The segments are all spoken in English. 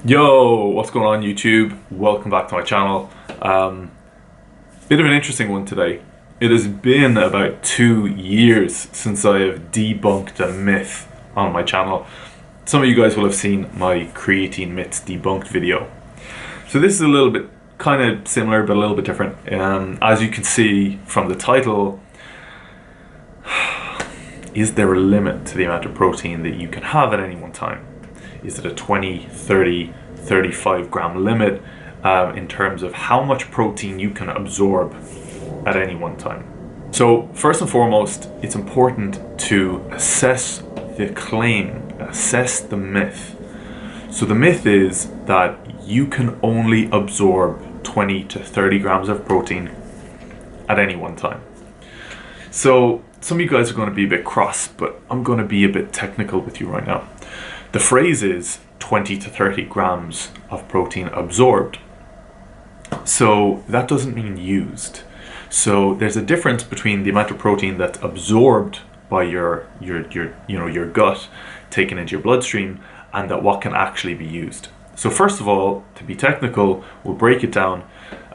Yo, what's going on YouTube? Welcome back to my channel. Bit of an interesting one today. It has been about 2 years since I have debunked a myth on my channel. Some of you guys will have seen my creatine myths debunked video. So this is a little bit kind of similar but a little bit different. As you can see from the title, is there a limit to the amount of protein that you can have at any one time? Is it a 20, 30, 35 gram limit in terms of how much protein you can absorb at any one time? So first and foremost, it's important to assess the claim, assess the myth. So the myth is that you can only absorb 20 to 30 grams of protein at any one time. So some of you guys are going to be a bit cross, but I'm going to be a bit technical with you right now. The phrase is 20 to 30 grams of protein absorbed. So that doesn't mean used. So there's a difference between the amount of protein that's absorbed by your gut, taken into your bloodstream, and that what can actually be used. So first of all, to be technical, we'll break it down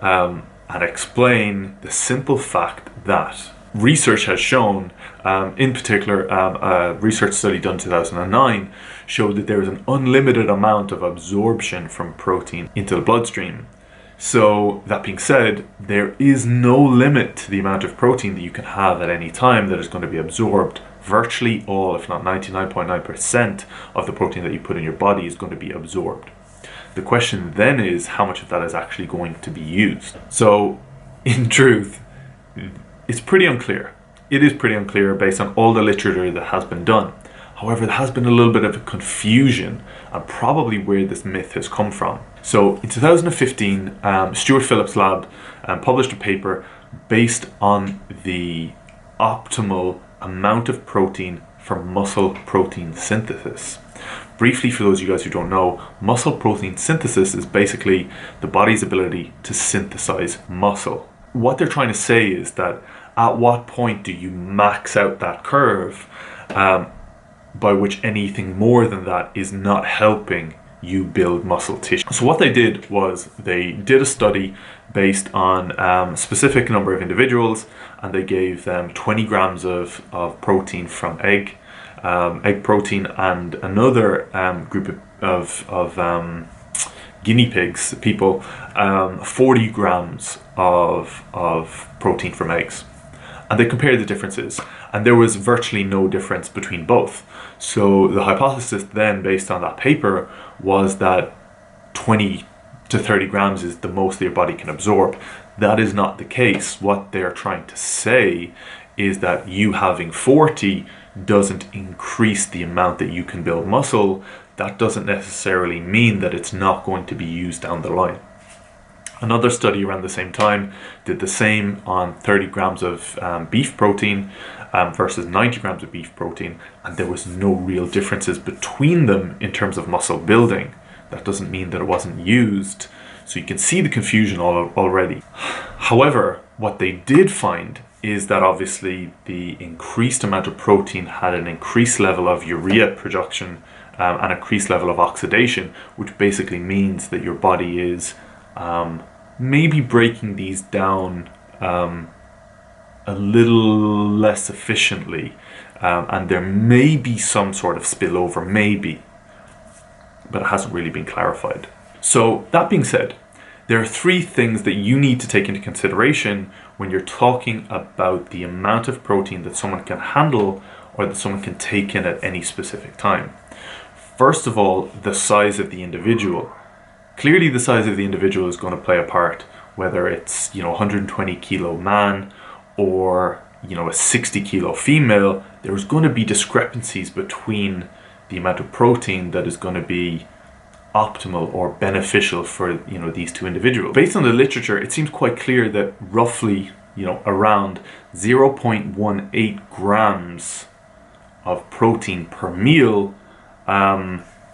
and explain the simple fact that research has shown, in particular, a research study done in 2009 showed that there is an unlimited amount of absorption from protein into the bloodstream. So that being said, there is no limit to the amount of protein that you can have at any time that is going to be absorbed. Virtually all, if not 99.9% of the protein that you put in your body is going to be absorbed. The question then is how much of that is actually going to be used. So in truth, it's pretty unclear. It is pretty unclear based on all the literature that has been done. However, there has been a little bit of a confusion and probably where this myth has come from. So in 2015, Stuart Phillips' lab published a paper based on the optimal amount of protein for muscle protein synthesis. Briefly, for those of you guys who don't know, muscle protein synthesis is basically the body's ability to synthesize muscle. What they're trying to say is that at what point do you max out that curve by which anything more than that is not helping you build muscle tissue. So what they did was they did a study based on a specific number of individuals, and they gave them 20 grams of protein from egg protein, and another group of guinea pigs, people, 40 grams of protein from eggs. And they compared the differences, and there was virtually no difference between both. So the hypothesis then, based on that paper, was that 20 to 30 grams is the most that your body can absorb. That is not the case. What they're trying to say is that you having 40 doesn't increase the amount that you can build muscle. That doesn't necessarily mean that it's not going to be used down the line. Another study around the same time did the same on 30 grams of beef protein versus 90 grams of beef protein, and there was no real differences between them in terms of muscle building. That doesn't mean that it wasn't used. So you can see the confusion already. However, what they did find is that obviously the increased amount of protein had an increased level of urea production and increased level of oxidation, which basically means that your body is maybe breaking these down a little less efficiently, and there may be some sort of spillover, maybe, but it hasn't really been clarified. So that being said, there are 3 things that you need to take into consideration when you're talking about the amount of protein that someone can handle or that someone can take in at any specific time. First of all, the size of the individual. Clearly the size of the individual is going to play a part, whether it's 120 kilo man or a 60 kilo female. There's going to be discrepancies between the amount of protein that is going to be optimal or beneficial for these 2 individuals. Based on the literature, it seems quite clear that roughly around 0.18 grams of protein per meal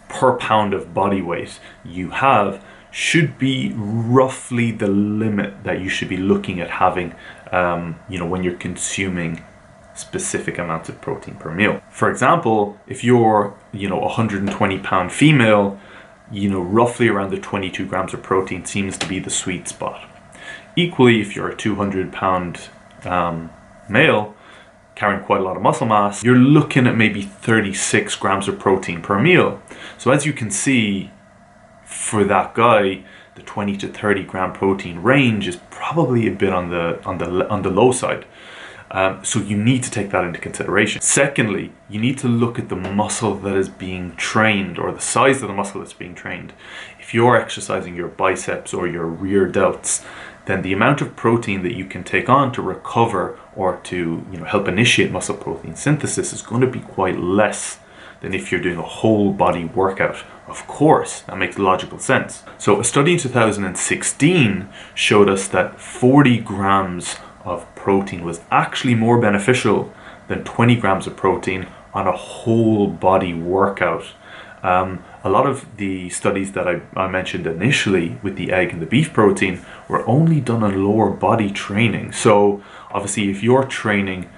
per pound of body weight you have should be roughly the limit that you should be looking at having when you're consuming specific amounts of protein per meal. For example, if you're, a 120 pound female roughly around the 22 grams of protein seems to be the sweet spot. Equally, if you're a 200-pound male carrying quite a lot of muscle mass, you're looking at maybe 36 grams of protein per meal. So as you can see, for that guy, the 20 to 30 gram protein range is probably a bit on the low side. So you need to take that into consideration. Secondly, you need to look at the muscle that is being trained, or the size of the muscle that's being trained. If you're exercising your biceps or your rear delts, then the amount of protein that you can take on to recover or to help initiate muscle protein synthesis is going to be quite less than if you're doing a whole body workout. Of course, that makes logical sense. So a study in 2016 showed us that 40 grams of protein was actually more beneficial than 20 grams of protein on a whole body workout. A lot of the studies that I mentioned initially with the egg and the beef protein were only done on lower body training. So obviously if you're training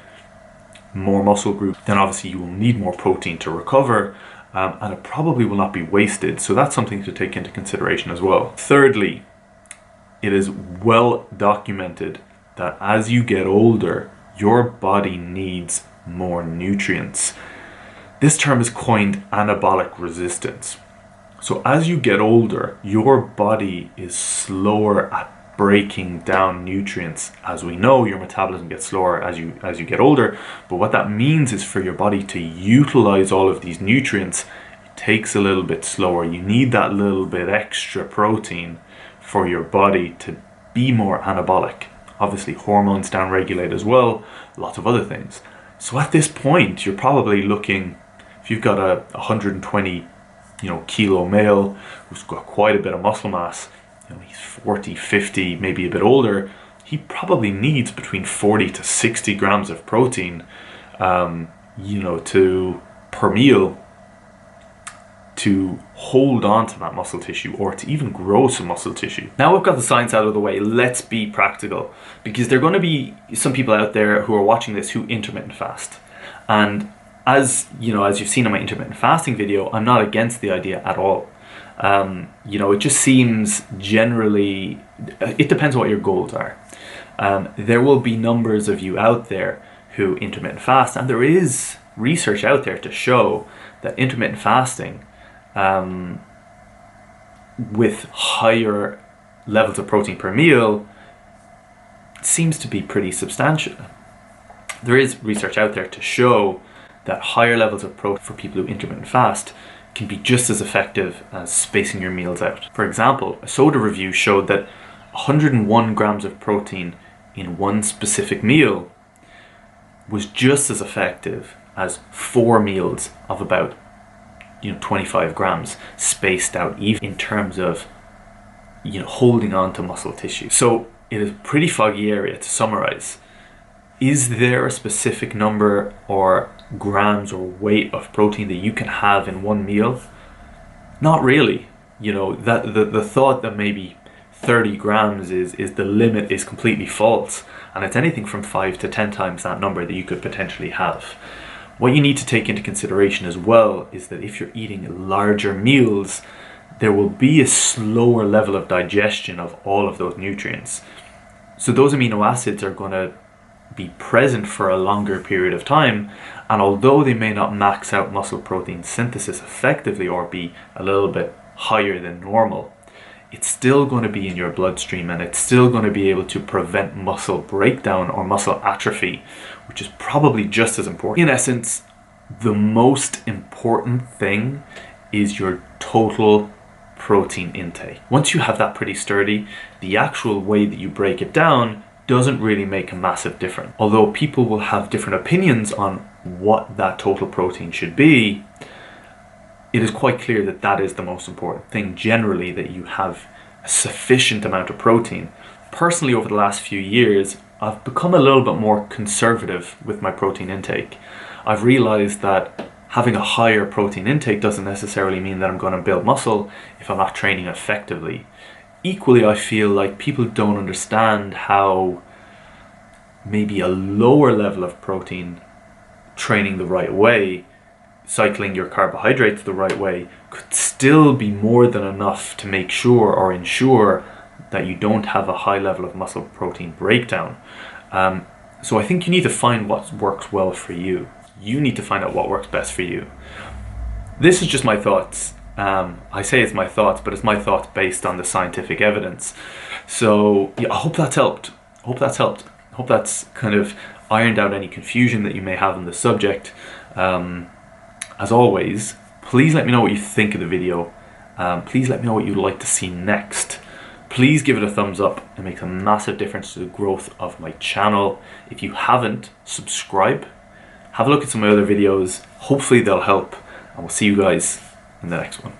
more muscle group, then obviously you will need more protein to recover, and it probably will not be wasted. So that's something to take into consideration as well. Thirdly, it is well documented that as you get older, your body needs more nutrients. This term is coined anabolic resistance. So as you get older, your body is slower at breaking down nutrients. As we know, your metabolism gets slower as you get older, but what that means is for your body to utilize all of these nutrients, it takes a little bit slower. You need that little bit extra protein for your body to be more anabolic. Obviously hormones downregulate as well, lots of other things. So at this point, you're probably looking, if you've got a 120 kilo male who's got quite a bit of muscle mass, he's 40, 50, maybe a bit older, he probably needs between 40 to 60 grams of protein per meal to hold on to that muscle tissue or to even grow some muscle tissue. Now we've got the science out of the way, let's be practical, because there are going to be some people out there who are watching this who intermittent fast. And as you've seen in my intermittent fasting video, I'm not against the idea at all. It just seems generally, it depends what your goals are. There will be numbers of you out there who intermittent fast, and there is research out there to show that intermittent fasting with higher levels of protein per meal seems to be pretty substantial. There is research out there to show that higher levels of protein for people who intermittent fast can be just as effective as spacing your meals out. For example, a soda review showed that 101 grams of protein in one specific meal was just as effective as 4 meals of about 25 grams spaced out even in terms of holding on to muscle tissue. So it is a pretty foggy area. To summarize, is there a specific number or grams or weight of protein that you can have in one meal? Not really. That the thought that maybe 30 grams is the limit is completely false, and it's anything from 5 to 10 times that number that you could potentially have. What you need to take into consideration as well is that if you're eating larger meals, there will be a slower level of digestion of all of those nutrients. So those amino acids are going to be present for a longer period of time, and although they may not max out muscle protein synthesis effectively or be a little bit higher than normal, it's still going to be in your bloodstream, and it's still going to be able to prevent muscle breakdown or muscle atrophy, which is probably just as important. In essence, the most important thing is your total protein intake. Once you have that pretty sturdy, the actual way that you break it down doesn't really make a massive difference. Although people will have different opinions on what that total protein should be, it is quite clear that that is the most important thing generally, that you have a sufficient amount of protein. Personally, over the last few years, I've become a little bit more conservative with my protein intake. I've realized that having a higher protein intake doesn't necessarily mean that I'm going to build muscle if I'm not training effectively. Equally, I feel like people don't understand how maybe a lower level of protein training the right way cycling your carbohydrates the right way could still be more than enough to make sure or ensure that you don't have a high level of muscle protein breakdown. So I think you need to find what works well for you. You need to find out what works best for you. This is just my thoughts. I say it's my thoughts, but it's my thoughts based on the scientific evidence. So yeah, I hope that's helped. I hope that's kind of ironed out any confusion that you may have on the subject. As always, please let me know what you think of the video. Please let me know what you'd like to see next. Please give it a thumbs up. It makes a massive difference to the growth of my channel. If you haven't, subscribe. Have a look at some of my other videos. Hopefully they'll help. And we'll see you guys in the next one.